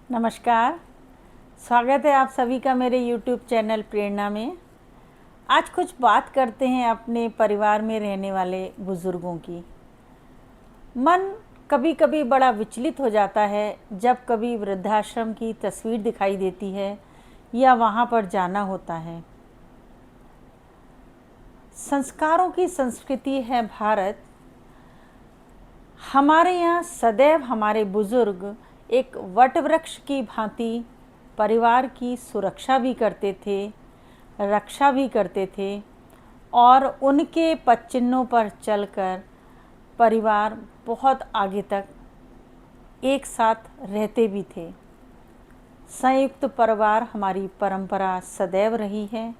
नमस्कार। स्वागत है आप सभी का मेरे YouTube चैनल प्रेरणा में। आज कुछ बात करते हैं अपने परिवार में रहने वाले बुज़ुर्गों की। मन कभी कभी बड़ा विचलित हो जाता है जब कभी वृद्धाश्रम की तस्वीर दिखाई देती है या वहाँ पर जाना होता है। संस्कारों की संस्कृति है भारत। हमारे यहाँ सदैव हमारे बुज़ुर्ग एक वटवृक्ष की भांति परिवार की सुरक्षा भी करते थे, रक्षा भी करते थे और उनके पदचिन्हों पर चलकर परिवार बहुत आगे तक एक साथ रहते भी थे। संयुक्त परिवार हमारी परंपरा सदैव रही है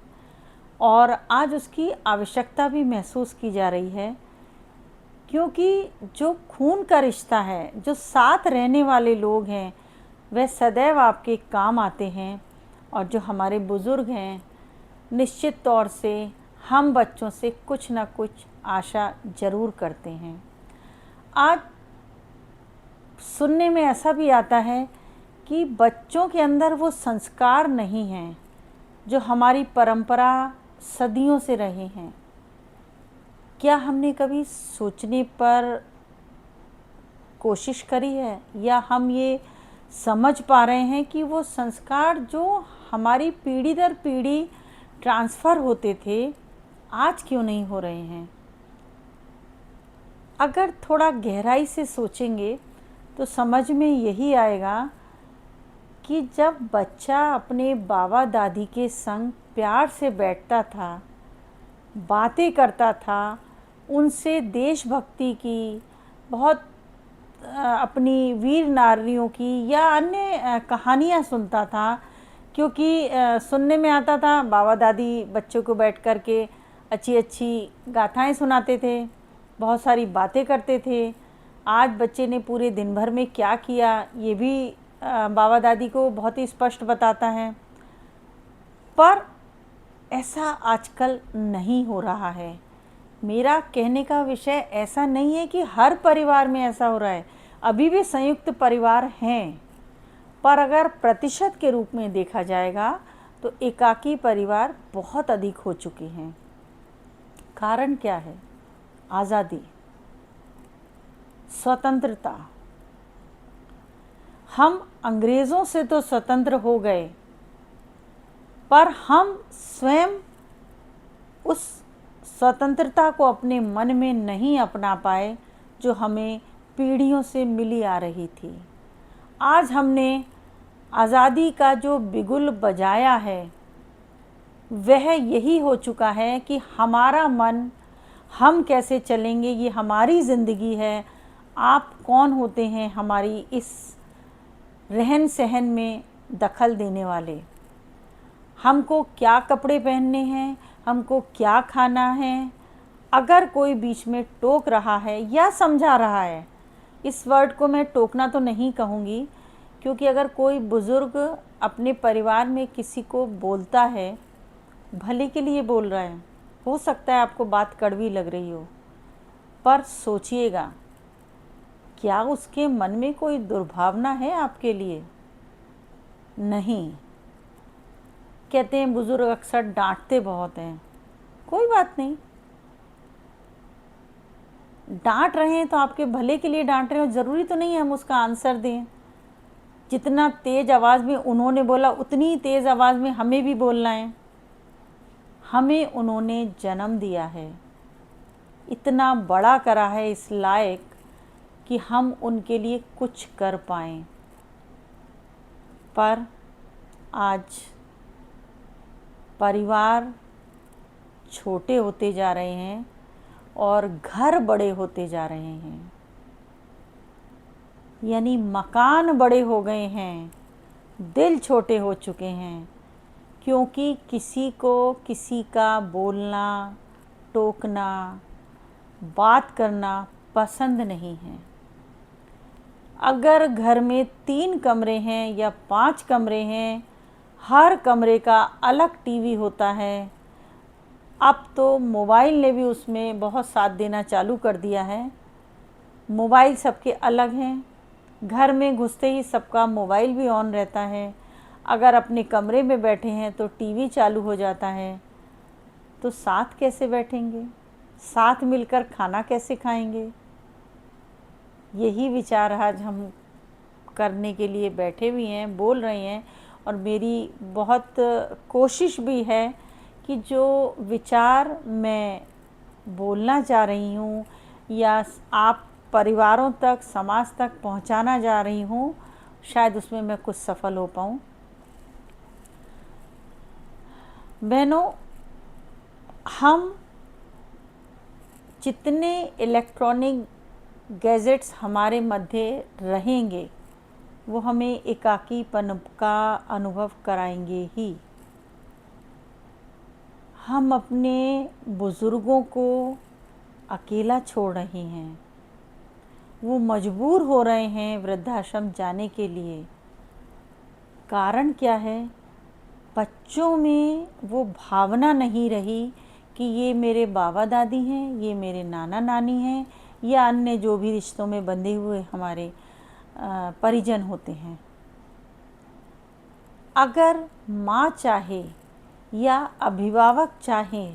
और आज उसकी आवश्यकता भी महसूस की जा रही है, क्योंकि जो खून का रिश्ता है, जो साथ रहने वाले लोग हैं, वह सदैव आपके काम आते हैं। और जो हमारे बुज़ुर्ग हैं, निश्चित तौर से हम बच्चों से कुछ ना कुछ आशा ज़रूर करते हैं। आज सुनने में ऐसा भी आता है कि बच्चों के अंदर वो संस्कार नहीं हैं जो हमारी परंपरा सदियों से रहे हैं। क्या हमने कभी सोचने पर कोशिश करी है या हम ये समझ पा रहे हैं कि वो संस्कार जो हमारी पीढ़ी दर पीढ़ी ट्रांसफ़र होते थे, आज क्यों नहीं हो रहे हैं? अगर थोड़ा गहराई से सोचेंगे तो समझ में यही आएगा कि जब बच्चा अपने बाबा दादी के संग प्यार से बैठता था, बातें करता था, उनसे देशभक्ति की, बहुत अपनी वीर नारियों की या अन्य कहानियाँ सुनता था, क्योंकि सुनने में आता था बाबा दादी बच्चों को बैठ कर के अच्छी अच्छी गाथाएं सुनाते थे, बहुत सारी बातें करते थे। आज बच्चे ने पूरे दिन भर में क्या किया ये भी बाबा दादी को बहुत ही स्पष्ट बताता है। पर ऐसा आजकल नहीं हो रहा है। मेरा कहने का विषय ऐसा नहीं है कि हर परिवार में ऐसा हो रहा है। अभी भी संयुक्त परिवार हैं, पर अगर प्रतिशत के रूप में देखा जाएगा तो एकाकी परिवार बहुत अधिक हो चुके हैं। कारण क्या है? आज़ादी, स्वतंत्रता। हम अंग्रेज़ों से तो स्वतंत्र हो गए, पर हम स्वयं उस स्वतंत्रता को अपने मन में नहीं अपना पाए जो हमें पीढ़ियों से मिली आ रही थी। आज हमने आज़ादी का जो बिगुल बजाया है वह यही हो चुका है कि हमारा मन, हम कैसे चलेंगे, ये हमारी ज़िंदगी है। आप कौन होते हैं हमारी इस रहन सहन में दखल देने वाले? हमको क्या कपड़े पहनने हैं, हमको क्या खाना है? अगर कोई बीच में टोक रहा है या समझा रहा है, इस वर्ड को मैं टोकना तो नहीं कहूँगी, क्योंकि अगर कोई बुज़ुर्ग अपने परिवार में किसी को बोलता है, भले के लिए बोल रहा है, हो सकता है आपको बात कड़वी लग रही हो, पर सोचिएगा, क्या उसके मन में कोई दुर्भावना है आपके लिए? नहीं। कहते हैं बुज़ुर्ग अक्सर डांटते बहुत हैं। कोई बात नहीं, डांट रहे हैं तो आपके भले के लिए डांट रहे हो। ज़रूरी तो नहीं है हम उसका आंसर दें। जितना तेज़ आवाज़ में उन्होंने बोला, उतनी तेज़ आवाज़ में हमें भी बोलना है। हमें उन्होंने जन्म दिया है, इतना बड़ा करा है इस लायक कि हम उनके लिए कुछ कर पाएँ। पर आज परिवार छोटे होते जा रहे हैं और घर बड़े होते जा रहे हैं, यानी मकान बड़े हो गए हैं, दिल छोटे हो चुके हैं, क्योंकि किसी को किसी का बोलना, टोकना, बात करना पसंद नहीं है। अगर घर में 3 कमरे हैं या 5 कमरे हैं, हर कमरे का अलग टीवी होता है। अब तो मोबाइल ने भी उसमें बहुत साथ देना चालू कर दिया है। मोबाइल सबके अलग हैं, घर में घुसते ही सबका मोबाइल भी ऑन रहता है। अगर अपने कमरे में बैठे हैं तो टीवी चालू हो जाता है। तो साथ कैसे बैठेंगे? साथ मिलकर खाना कैसे खाएंगे? यही विचार आज हम करने के लिए बैठे हुए हैं, बोल रहे हैं। और मेरी बहुत कोशिश भी है कि जो विचार मैं बोलना चाह रही हूँ या आप परिवारों तक, समाज तक पहुँचाना जा रही हूँ, शायद उसमें मैं कुछ सफल हो पाऊँ। बहनों, हम जितने इलेक्ट्रॉनिक गैजेट्स हमारे मध्य रहेंगे वो हमें एकाकीपन का अनुभव कराएंगे ही। हम अपने बुज़ुर्गों को अकेला छोड़ रहे हैं। वो मजबूर हो रहे हैं वृद्धाश्रम जाने के लिए। कारण क्या है? बच्चों में वो भावना नहीं रही कि ये मेरे बाबा दादी हैं, ये मेरे नाना नानी हैं, या अन्य जो भी रिश्तों में बंधे हुए हमारे परिजन होते हैं। अगर माँ चाहे या अभिभावक चाहे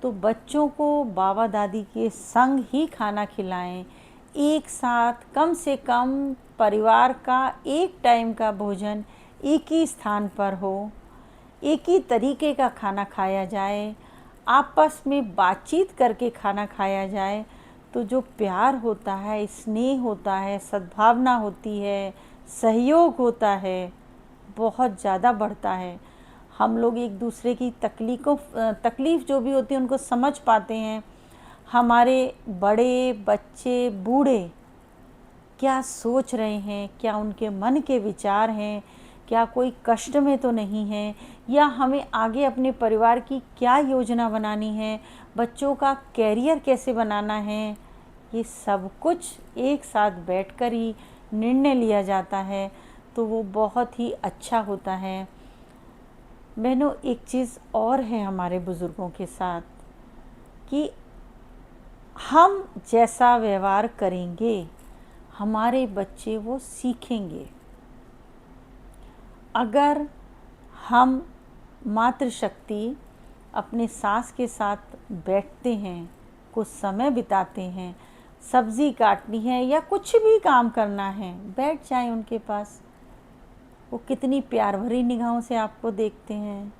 तो बच्चों को बाबा दादी के संग ही खाना खिलाएं। एक साथ कम से कम परिवार का एक टाइम का भोजन एक ही स्थान पर हो, एक ही तरीके का खाना खाया जाए, आपस में बातचीत करके खाना खाया जाए। तो जो प्यार होता है, स्नेह होता है, सद्भावना होती है, सहयोग होता है, बहुत ज़्यादा बढ़ता है। हम लोग एक दूसरे की तकलीफ़ जो भी होती है उनको समझ पाते हैं। हमारे बड़े, बच्चे, बूढ़े क्या सोच रहे हैं, क्या उनके मन के विचार हैं, क्या कोई कष्ट में तो नहीं है, या हमें आगे अपने परिवार की क्या योजना बनानी है, बच्चों का कैरियर कैसे बनाना है, ये सब कुछ एक साथ बैठकर ही निर्णय लिया जाता है। तो वो बहुत ही अच्छा होता है। बहनों, एक चीज़ और है हमारे बुज़ुर्गों के साथ कि हम जैसा व्यवहार करेंगे हमारे बच्चे वो सीखेंगे। अगर हम मातृशक्ति अपने सास के साथ बैठते हैं, कुछ समय बिताते हैं, सब्ज़ी काटनी है या कुछ भी काम करना है, बैठ जाएं उनके पास। वो कितनी प्यार भरी निगाहों से आपको देखते हैं।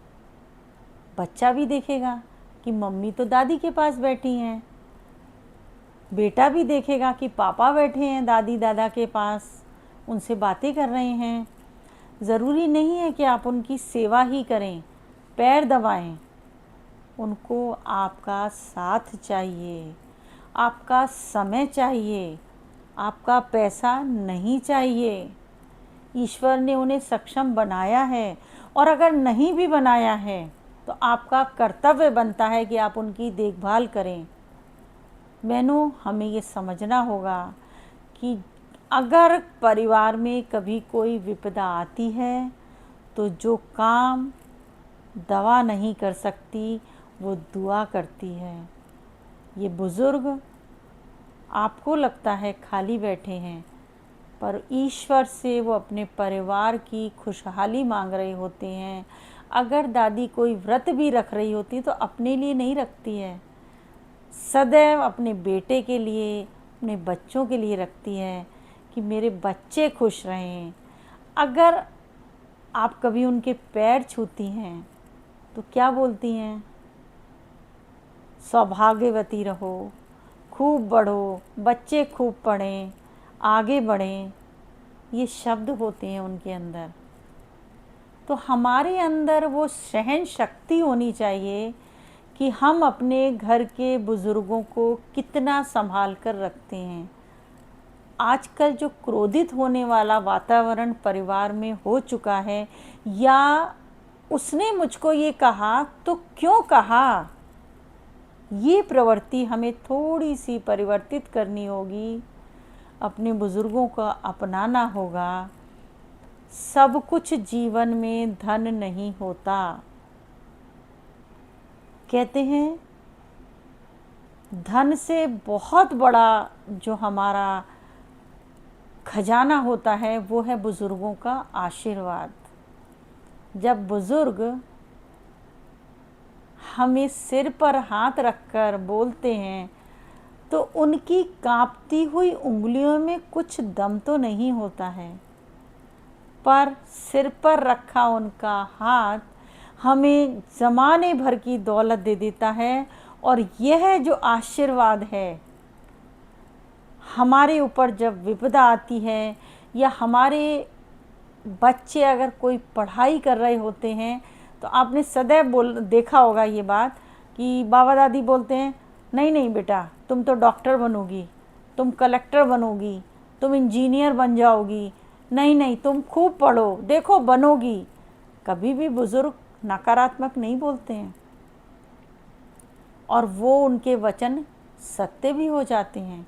बच्चा भी देखेगा कि मम्मी तो दादी के पास बैठी हैं, बेटा भी देखेगा कि पापा बैठे हैं दादी दादा के पास, उनसे बातें कर रहे हैं। ज़रूरी नहीं है कि आप उनकी सेवा ही करें, पैर दबाएं। उनको आपका साथ चाहिए, आपका समय चाहिए, आपका पैसा नहीं चाहिए। ईश्वर ने उन्हें सक्षम बनाया है, और अगर नहीं भी बनाया है तो आपका कर्तव्य बनता है कि आप उनकी देखभाल करें। बहनों, हमें ये समझना होगा कि अगर परिवार में कभी कोई विपदा आती है तो जो काम दवा नहीं कर सकती वो दुआ करती है। ये बुज़ुर्ग आपको लगता है खाली बैठे हैं, पर ईश्वर से वो अपने परिवार की खुशहाली मांग रहे होते हैं। अगर दादी कोई व्रत भी रख रही होती है तो अपने लिए नहीं रखती है, सदैव अपने बेटे के लिए, अपने बच्चों के लिए रखती है कि मेरे बच्चे खुश रहें। अगर आप कभी उनके पैर छूती हैं तो क्या बोलती हैं? सौभाग्यवती रहो, खूब बढ़ो, बच्चे खूब पढ़ें, आगे बढ़ें। ये शब्द होते हैं उनके अंदर। तो हमारे अंदर वो सहन शक्ति होनी चाहिए कि हम अपने घर के बुज़ुर्गों को कितना संभाल कर रखते हैं। आजकल जो क्रोधित होने वाला वातावरण परिवार में हो चुका है, या उसने मुझको ये कहा तो क्यों कहा, ये प्रवृत्ति हमें थोड़ी सी परिवर्तित करनी होगी। अपने बुज़ुर्गों का अपनाना होगा। सब कुछ जीवन में धन नहीं होता। कहते हैं धन से बहुत बड़ा जो हमारा खजाना होता है वो है बुज़ुर्गों का आशीर्वाद। जब बुज़ुर्ग हमें सिर पर हाथ रखकर बोलते हैं तो उनकी कांपती हुई उंगलियों में कुछ दम तो नहीं होता है, पर सिर पर रखा उनका हाथ हमें ज़माने भर की दौलत दे देता है। और यह जो आशीर्वाद है, हमारे ऊपर जब विपदा आती है या हमारे बच्चे अगर कोई पढ़ाई कर रहे होते हैं, तो आपने सदैव देखा होगा ये बात कि बाबा दादी बोलते हैं, नहीं नहीं बेटा, तुम तो डॉक्टर बनोगी, तुम कलेक्टर बनोगी, तुम इंजीनियर बन जाओगी, नहीं नहीं तुम खूब पढ़ो, देखो बनोगी। कभी भी बुज़ुर्ग नकारात्मक नहीं बोलते हैं और वो उनके वचन सत्य भी हो जाते हैं।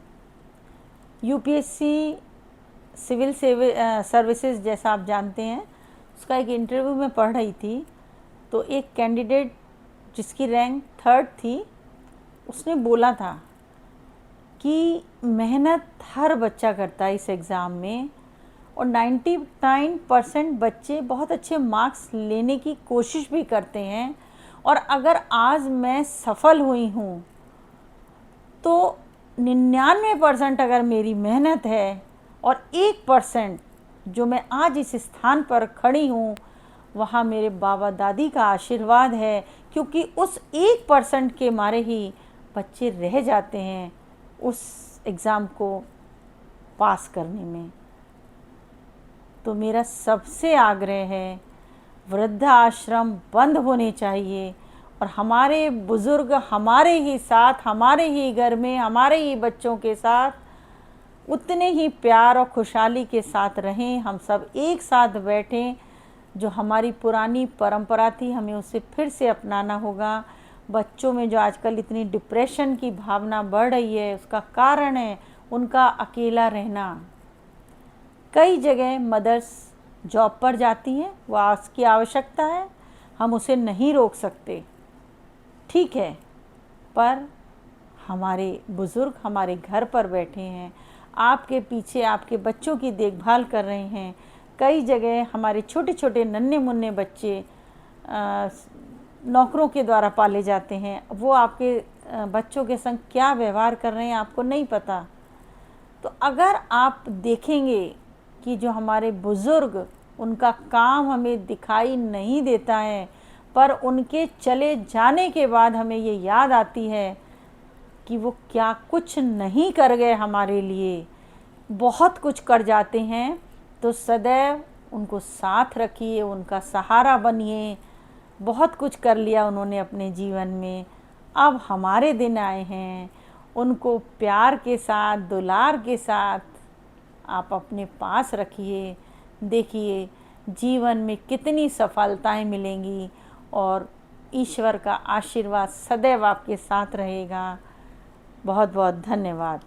यूपीएससी सिविल सर्विसेज जैसा आप जानते हैं, उसका एक इंटरव्यू में पढ़ रही थी, तो एक कैंडिडेट जिसकी रैंक 3rd थी, उसने बोला था कि मेहनत हर बच्चा करता है इस एग्ज़ाम में और 99% बच्चे बहुत अच्छे मार्क्स लेने की कोशिश भी करते हैं, और अगर आज मैं सफल हुई हूँ तो 99% अगर मेरी मेहनत है और 1% जो मैं आज इस स्थान पर खड़ी हूँ वहाँ मेरे बाबा दादी का आशीर्वाद है, क्योंकि उस 1% के मारे ही बच्चे रह जाते हैं उस एग्ज़ाम को पास करने में। तो मेरा सबसे आग्रह है, वृद्धाश्रम बंद होने चाहिए और हमारे बुज़ुर्ग हमारे ही साथ, हमारे ही घर में, हमारे ही बच्चों के साथ उतने ही प्यार और खुशहाली के साथ रहें। हम सब एक साथ बैठें, जो हमारी पुरानी परंपरा थी हमें उसे फिर से अपनाना होगा। बच्चों में जो आजकल इतनी डिप्रेशन की भावना बढ़ रही है, उसका कारण है उनका अकेला रहना। कई जगह मदर्स जॉब पर जाती हैं, वो उसकी आवश्यकता है, हम उसे नहीं रोक सकते, ठीक है, पर हमारे बुज़ुर्ग हमारे घर पर बैठे हैं, आपके पीछे आपके बच्चों की देखभाल कर रहे हैं। कई जगह हमारे छोटे छोटे नन्हे मुन्ने बच्चे नौकरों के द्वारा पाले जाते हैं, वो आपके बच्चों के संग क्या व्यवहार कर रहे हैं आपको नहीं पता। तो अगर आप देखेंगे कि जो हमारे बुज़ुर्ग, उनका काम हमें दिखाई नहीं देता है, पर उनके चले जाने के बाद हमें ये याद आती है कि वो क्या कुछ नहीं कर गए हमारे लिए, बहुत कुछ कर जाते हैं, तो सदैव उनको साथ रखिए, उनका सहारा बनिए। बहुत कुछ कर लिया उन्होंने अपने जीवन में, अब हमारे दिन आए हैं, उनको प्यार के साथ, दुलार के साथ आप अपने पास रखिए। देखिए जीवन में कितनी सफलताएं मिलेंगी और ईश्वर का आशीर्वाद सदैव आपके साथ रहेगा। बहुत बहुत धन्यवाद।